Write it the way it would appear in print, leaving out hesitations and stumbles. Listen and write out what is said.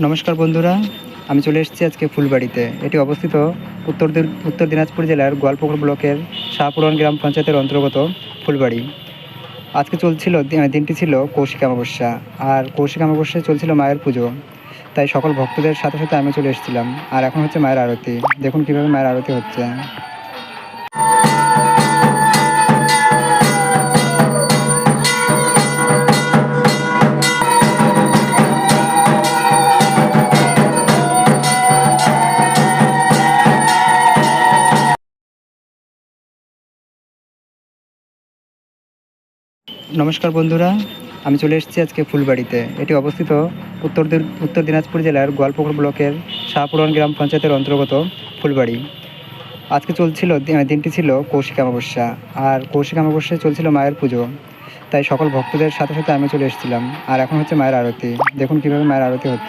নমস্কার বন্ধুরা, আমি চলে এসেছি আজকে ফুলবাড়িতে। এটি অবস্থিত উত্তর দিনাজপুর জেলার গোয়ালপুকুর ব্লকের শাহপুরান গ্রাম পঞ্চায়েতের অন্তর্গত ফুলবাড়ি। আজকে চলছিল দিনটি ছিল কৌশিক অমাবস্যা, আর কৌশিক অমাবস্যায় চলছিল মায়ের পুজো। তাই সকল ভক্তদের সাথে সাথে আমি চলে এসেছিলাম। আর এখন হচ্ছে মায়ের আরতি। দেখুন কীভাবে মায়ের আরতি হচ্ছে। নমস্কার বন্ধুরা, আমি চলে এসেছি আজকে ফুলবাড়িতে। এটি অবস্থিত উত্তর দিনাজপুর জেলার গোয়ালপুকুর ব্লকের শাহপুরান গ্রাম পঞ্চায়েতের অন্তর্গত ফুলবাড়ি। আজকে চলছিল দিনটি ছিল কৌশিক অমাবস্যা, আর কৌশিক অমাবস্যায় চলছিল মায়ের পুজো। তাই সকল ভক্তদের সাথে সাথে আমি চলে এসেছিলাম। আর এখন হচ্ছে মায়ের আরতি। দেখুন কীভাবে মায়ের আরতি হচ্ছে।